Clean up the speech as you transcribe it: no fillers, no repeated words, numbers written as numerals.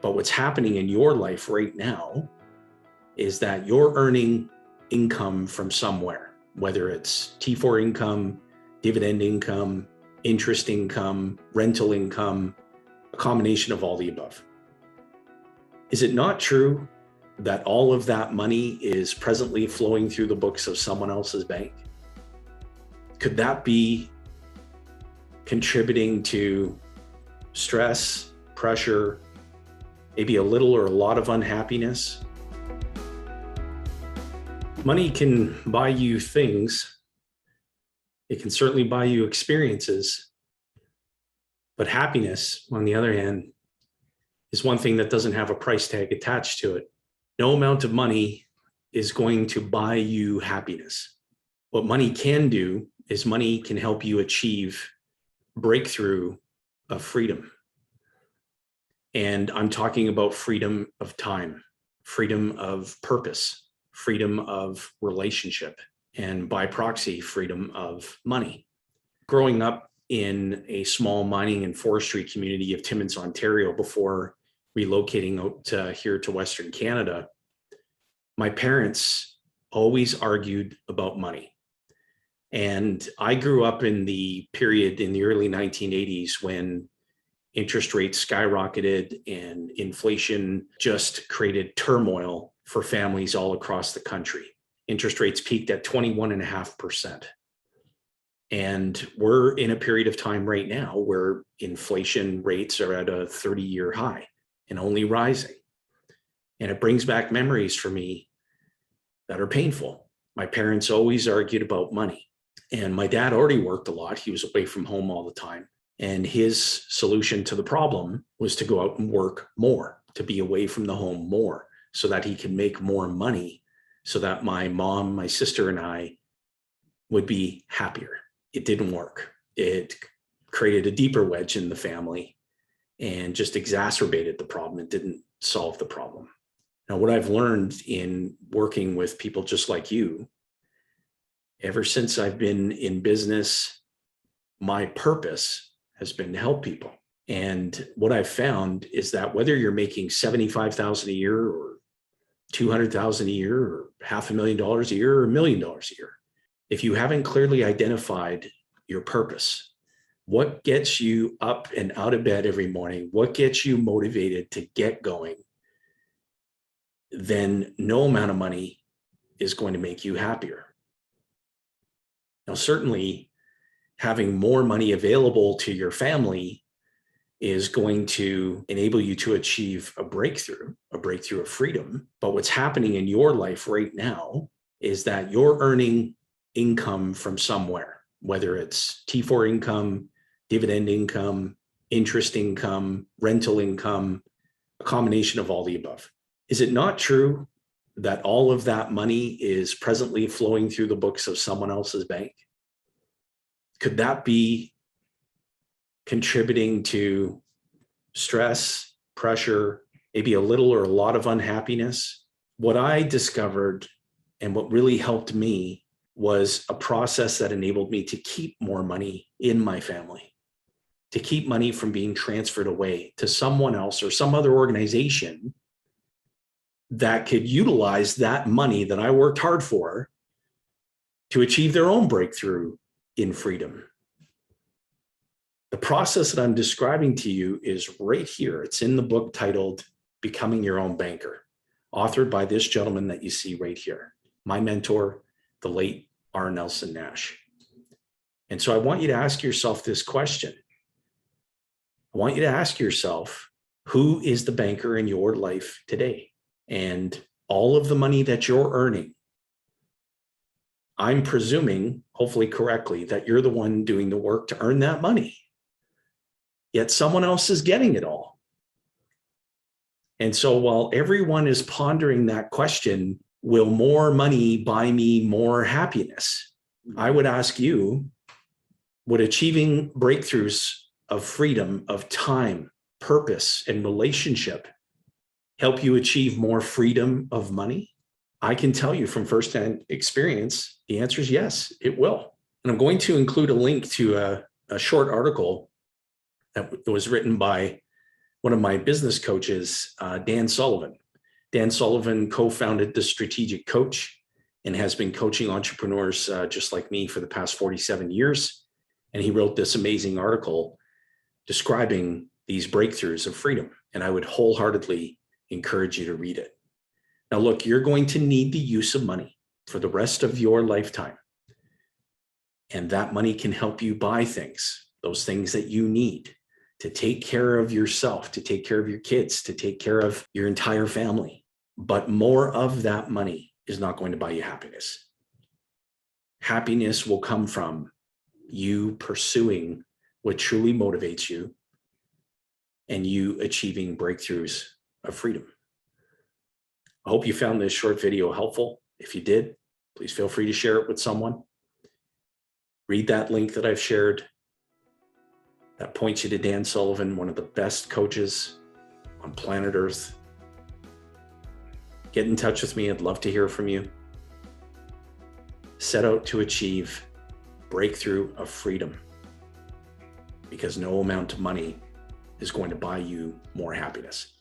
But what's happening in your life right now is that you're earning income from somewhere, whether it's T4 income, dividend income, interest income, rental income, a combination of all the above. Is it not true that all of that money is presently flowing through the books of someone else's bank? Could that be contributing to stress, pressure, maybe a little or a lot of unhappiness? Money can buy you things. It can certainly buy you experiences. But happiness, on the other hand, is one thing that doesn't have a price tag attached to it. No amount of money is going to buy you happiness. What money can do is money can help you achieve breakthrough of freedom. And I'm talking about freedom of time, freedom of purpose, freedom of relationship, and by proxy, freedom of money. Growing up in a small mining and forestry community of Timmins, Ontario, before relocating out here to Western Canada, my parents always argued about money. And I grew up in the period in the early 1980s when interest rates skyrocketed and inflation just created turmoil for families all across the country. Interest rates peaked at 21.5%. And we're in a period of time right now where inflation rates are at a 30-year high and only rising. And it brings back memories for me that are painful. My parents always argued about money. And my dad already worked a lot. He was away from home all the time. And his solution to the problem was to go out and work more, to be away from the home more, so that he could make more money, so that my mom, my sister, and I would be happier. It didn't work. It created a deeper wedge in the family and just exacerbated the problem. It didn't solve the problem. Now, what I've learned in working with people just like you, ever since I've been in business, my purpose has been to help people. And what I've found is that whether you're making $75,000 a year or $200,000 a year or $500,000 a year or $1 million a year, if you haven't clearly identified your purpose, what gets you up and out of bed every morning, what gets you motivated to get going, then no amount of money is going to make you happier. Now, certainly having more money available to your family is going to enable you to achieve a breakthrough of freedom. But what's happening in your life right now is that you're earning income from somewhere, whether it's T4 income, dividend income, interest income, rental income, a combination of all the above. Is it not true that all of that money is presently flowing through the books of someone else's bank? Could that be contributing to stress, pressure, maybe a little or a lot of unhappiness? What I discovered and what really helped me was a process that enabled me to keep more money in my family, to keep money from being transferred away to someone else or some other organization that could utilize that money that I worked hard for to achieve their own breakthrough in freedom. The process that I'm describing to you is right here. It's in the book titled Becoming Your Own Banker, authored by this gentleman that you see right here, my mentor, the late R. Nelson Nash. And so I want you to ask yourself this question. I want you to ask yourself, who is the banker in your life today? And all of the money that you're earning, I'm presuming, hopefully correctly, that you're the one doing the work to earn that money. Yet someone else is getting it all. And so while everyone is pondering that question, will more money buy me more happiness? I would ask you, would achieving breakthroughs of freedom, of time, purpose, and relationship help you achieve more freedom of money? I can tell you from firsthand experience, the answer is yes, it will. And I'm going to include a link to a short article that was written by one of my business coaches, Dan Sullivan. Dan Sullivan co-founded The Strategic Coach and has been coaching entrepreneurs just like me for the past 47 years. And he wrote this amazing article describing these breakthroughs of freedom. And I would wholeheartedly encourage you to read it. Now, look, you're going to need the use of money for the rest of your lifetime. And that money can help you buy things, those things that you need to take care of yourself, to take care of your kids, to take care of your entire family. But more of that money is not going to buy you happiness. Happiness will come from you pursuing what truly motivates you and you achieving breakthroughs of freedom. I hope you found this short video helpful. If you did, please feel free to share it with someone. Read that link that I've shared. That points you to Dan Sullivan, one of the best coaches on planet Earth. Get in touch with me. I'd love to hear from you. Set out to achieve breakthrough of freedom, because no amount of money is going to buy you more happiness.